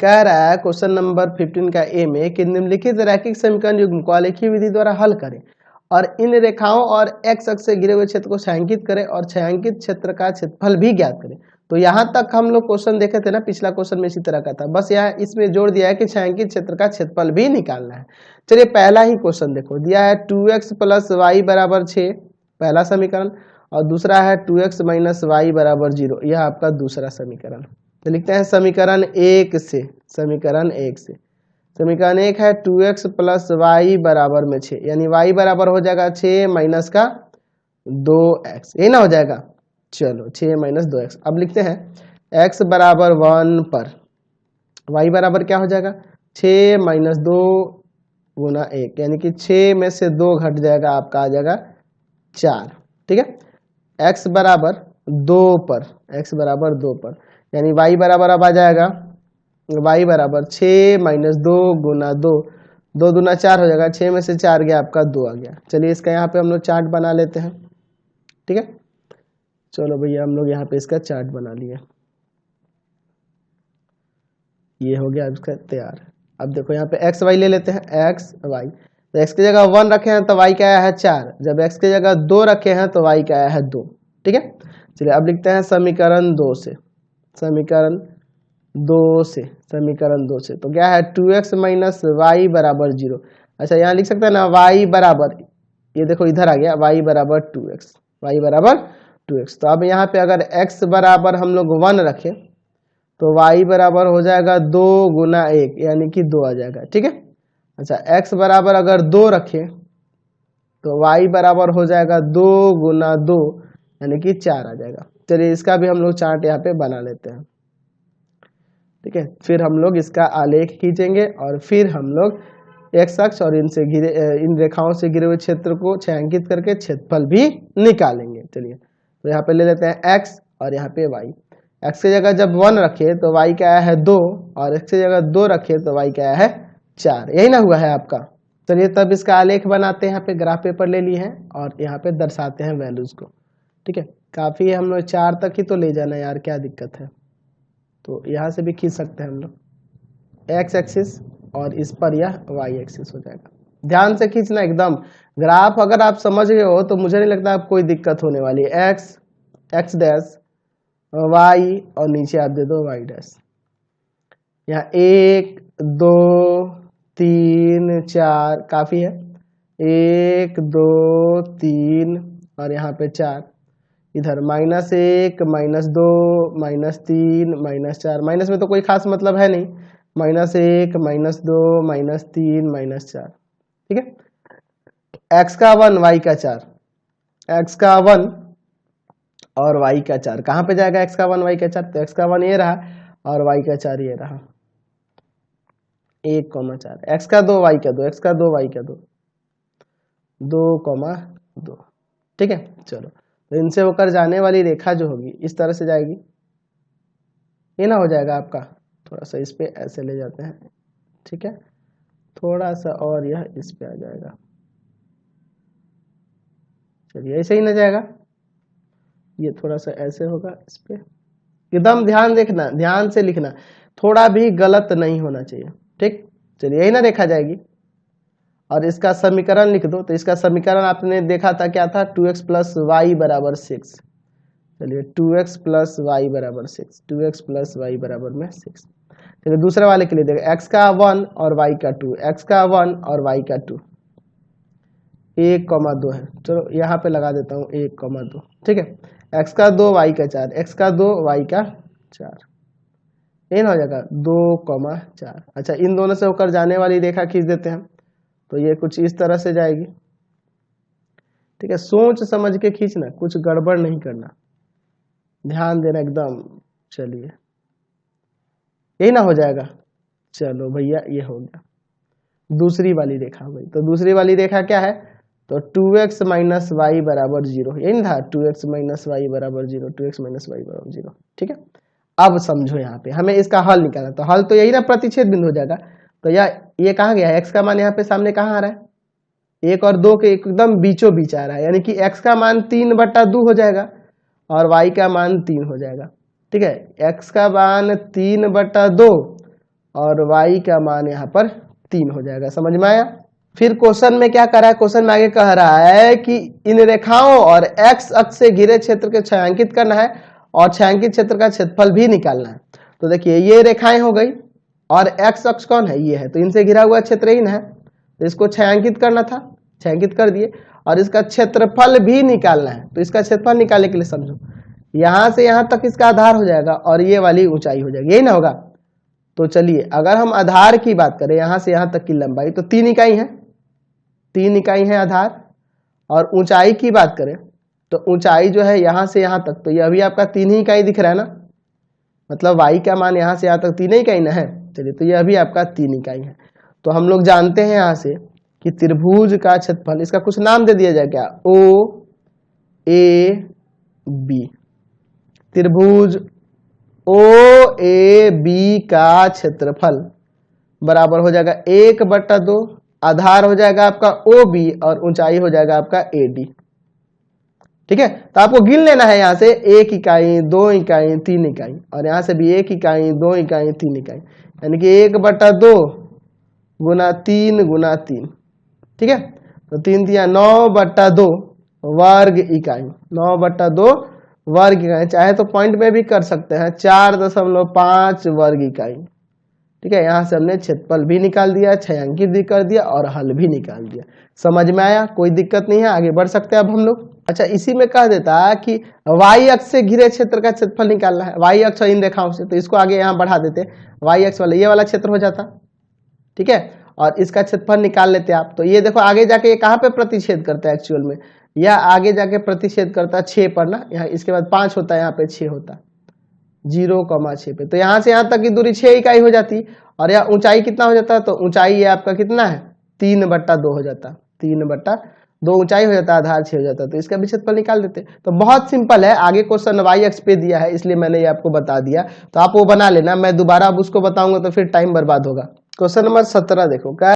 कह रहा है क्वेश्चन नंबर 15 का ए में कि निम्नलिखित रैखिक समीकरण युग्म को आलेखीय विधि द्वारा हल करें और इन रेखाओं और एक्स अक्ष से घिरे हुए क्षेत्र को छायांकित करें और छायांकित क्षेत्र का क्षेत्रफल भी ज्ञात करें। तो यहाँ तक हम लोग क्वेश्चन देखे थे ना, पिछला क्वेश्चन में इसी तरह का था, बस यहाँ इसमें जोड़ दिया है कि छायांकित क्षेत्र का क्षेत्रफल भी निकालना है। चलिए पहला ही क्वेश्चन देखो, दिया है 2x + y = 6 पहला समीकरण, और दूसरा है 2x - y = 0, यह आपका दूसरा समीकरण। तो लिखते हैं समीकरण 1 से, समीकरण 1 से, समीकरण 1 है 2x + y = 6, यानी y बराबर हो जाएगा 6 माइनस का 2x, यही ना हो जाएगा। चलो 6 माइनस 2x। अब लिखते हैं x बराबर 1 पर y बराबर क्या हो जाएगा 6 माइनस 2 गुना 1, यानी कि 6 में से 2 घट जाएगा, आपका आ जाएगा 4। ठीक है, x बराबर 2 पर, x बराबर 2 पर, यानी y बराबर अब आ जाएगा y बराबर 6 माइनस 2 गुना 2, 2 दूना 4 हो जाएगा, 6 में से 4 गया आपका 2 आ गया। चलिए इसका यहाँ पे हम लोग चार्ट बना लेते हैं। ठीक है, चलो भैया हम लोग यहाँ पे इसका चार्ट बना लिए, ये हो गया इसका तैयार। अब देखो यहाँ पे एक्स वाई ले लेते हैं, एक्स वाई, तो एक्स की जगह 1 रखे हैं तो वाई का आया है 4, जब एक्स की जगह 2 रखे हैं तो वाई का आया है 2। ठीक है, चलिए अब लिखते हैं समीकरण 2 से, समीकरण 2 से, समीकरण 2 से, तो क्या है 2x - y = 0। अच्छा यहाँ लिख सकते हैं ना y बराबर, ये देखो इधर आ गया y बराबर 2x, y बराबर 2x। तो अब यहाँ पे अगर x बराबर हम लोग 1 रखें तो y बराबर हो जाएगा 2 गुना 1, यानी कि 2 आ जाएगा। ठीक है, अच्छा x बराबर अगर 2 रखें तो y बराबर हो जाएगा 2 गुना 2, यानी कि 4 आ जाएगा। चलिए इसका भी हम लोग चार्ट यहाँ पे बना लेते हैं। ठीक है, फिर हम लोग इसका आलेख खींचेंगे और फिर हम लोग एक्स अक्ष और इनसे घिरे, इन रेखाओं से घिरे हुए क्षेत्र को छायांकित करके क्षेत्रफल भी निकालेंगे। चलिए तो यहाँ पे ले लेते हैं x और यहाँ पे y। x की जगह जब 1 रखे तो y का आया है 2, और x की जगह 2 रखे तो y का आया है 4, यही ना हुआ है आपका। चलिए तब इसका आलेख बनाते हैं, यहाँ पे ग्राफ पेपर ले लिए हैं और यहाँ पे दर्शाते हैं वैल्यूज को। ठीक है, काफ़ी है, हम लोग 4 तक ही तो ले जाना यार, क्या दिक्कत है। तो यहाँ से भी खींच सकते हैं हम लोग एक्स एक्सिस और इस पर यह वाई एक्सिस हो जाएगा। ध्यान से खींचना एकदम, ग्राफ अगर आप समझ गए हो तो मुझे नहीं लगता आप कोई दिक्कत होने वाली है। एक्स, एक्स डैश, वाई और नीचे आप दे दो वाई डैश। यहाँ 1 2 3 4 काफ़ी है, 1 2 3 और यहाँ पे 4, इधर -1 -2 -3 -4, माइनस में तो कोई खास मतलब है नहीं, -1 -2 -3 -4। ठीक है, x का 1 y का 4, x का 1 और y का 4 कहाँ पे जाएगा x का 1 y का 4, तो x का 1 ये रहा और y का 4 ये रहा, 1, 4, x का 2 y का 2, x का 2 y का 2, 2, 2। ठीक है, चलो तो इनसे होकर जाने वाली रेखा जो होगी इस तरह से जाएगी, ये ना हो जाएगा आपका। थोड़ा सा इस पे ऐसे ले जाते हैं, ठीक है, थोड़ा सा और यह इस पे आ जाएगा। चलिए ऐसे ही ना जाएगा, ये थोड़ा सा ऐसे होगा इस पे, एकदम ध्यान देखना, ध्यान से लिखना, थोड़ा भी गलत नहीं होना चाहिए। ठीक, चलिए यही ना देखा जाएगी। और इसका समीकरण लिख दो, तो इसका समीकरण आपने देखा था क्या था, 2x + y = 6। चलिए 2x + y = 6, 2x + y = 6। चलिए दूसरे वाले के लिए देखो, x का 1 और y का 2, x का 1 और y का 2, 1, 2 है। चलो यहाँ पे लगा देता हूँ 1, 2। ठीक है, x का 2 y का 4, x का 2 y का 4, ये ना हो जाएगा 2, 4। अच्छा इन दोनों से होकर जाने वाली रेखा खींच देते हैं, तो ये कुछ इस तरह से जाएगी। ठीक है, सोच समझ के खींचना, कुछ गड़बड़ नहीं करना, ध्यान देना एकदम। चलिए यही ना हो जाएगा। चलो भैया ये हो गया, दूसरी वाली रेखा हो गई। तो दूसरी वाली रेखा क्या है, तो 2x - y = 0, यही था 2x - y = 0, 2x - y = 0। ठीक है, अब समझो यहाँ पे हमें इसका हल निकालना, तो हल तो यही ना प्रतिच्छेद बिंदु हो जाएगा। तो ये कहाँ गया है, x का मान यहाँ पे सामने कहाँ आ रहा है, 1 और 2 के एकदम बीचों बीच आ रहा है, यानी कि x का मान 3/2 हो जाएगा और y का मान 3 हो जाएगा। ठीक है, x का मान 3/2 और y का मान यहाँ पर 3 हो जाएगा। समझ में आया? फिर क्वेश्चन में क्या कर रहा है, क्वेश्चन में आगे कह रहा है कि इन रेखाओं और x अक्ष से घिरे क्षेत्र के छायांकित करना है और छायांकित क्षेत्र का क्षेत्रफल भी निकालना है। तो देखिए ये रेखाएं हो गई और x अक्ष कौन है, ये है, तो इनसे घिरा हुआ क्षेत्र ही ना है, तो इसको छायांकित करना था, छायांकित कर दिए, और इसका क्षेत्रफल भी निकालना है। तो इसका क्षेत्रफल निकालने के लिए समझो, यहां से यहां तक इसका आधार हो जाएगा और ये वाली ऊंचाई हो जाएगी, यही ना होगा। तो चलिए अगर हम आधार की बात करें, यहां से यहां तक की लंबाई तो 3 इकाई है, 3 इकाई है आधार, और ऊंचाई की बात करें तो ऊंचाई जो है यहां से यहां तक, तो ये अभी आपका 3 ही इकाई दिख रहा है ना, मतलब y का मान यहां से यहां तक 3 इकाई ना है। चलिए तो ये अभी आपका 3 इकाई है। तो हम लोग जानते हैं यहां से कि त्रिभुज का क्षेत्रफल, इसका कुछ नाम दे दिया जाए क्या, OAB, त्रिभुज OAB का क्षेत्रफल बराबर हो जाएगा 1/2, आधार हो जाएगा आपका OB और ऊंचाई हो जाएगा आपका AD। ठीक है, तो आपको गिन लेना है यहाँ से 1 इकाई, 2 इकाई, 3 इकाई, और यहाँ से भी 1 इकाई, 2 इकाई, 3 इकाई, यानी कि 1/2 गुना 3 गुना 3। ठीक है, तो 3 दिया 9/2 वर्ग इकाई, 9/2 वर्ग इकाई, चाहे तो पॉइंट में भी कर सकते हैं, 4.5 वर्ग इकाई। ठीक है, यहाँ से हमने क्षेत्रफल भी निकाल दिया, छायांकित भी कर दिया और हल भी निकाल दिया। समझ में आया? कोई दिक्कत नहीं है, आगे बढ़ सकते हैं अब हम लोग। अच्छा, इसी में कह देता कि y अक्ष से घिरे क्षेत्र का क्षेत्रफल निकालना है, y अक्ष इन रेखाओं से, तो इसको आगे यहाँ बढ़ा देते, y अक्ष वाला ये वाला क्षेत्र हो जाता। ठीक है, और इसका क्षेत्रफल निकाल लेते आप। तो ये देखो आगे जाके ये कहाँ पे प्रतिच्छेद करता है एक्चुअल में, यह आगे जाके प्रतिच्छेद करता है 6 पर ना, यहाँ इसके बाद 5 होता है, यहाँ पे 6 होता, 0,6 पे। तो यहाँ से यहाँ तक की दूरी 6 इकाई हो जाती, और यह ऊंचाई कितना हो जाता है, तो ऊंचाई ये आपका कितना है, 3/2 हो जाता, 3/2 ऊंचाई हो जाता, आधार 6 हो जाता, तो इसका भी क्षेत्रफल निकाल देते। तो बहुत सिंपल है, आगे क्वेश्चन y अक्ष पे दिया है इसलिए मैंने ये आपको बता दिया, तो आप वो बना लेना, मैं दोबारा अब उसको बताऊंगा तो फिर टाइम बर्बाद होगा। क्वेश्चन नंबर 17 देखो क्या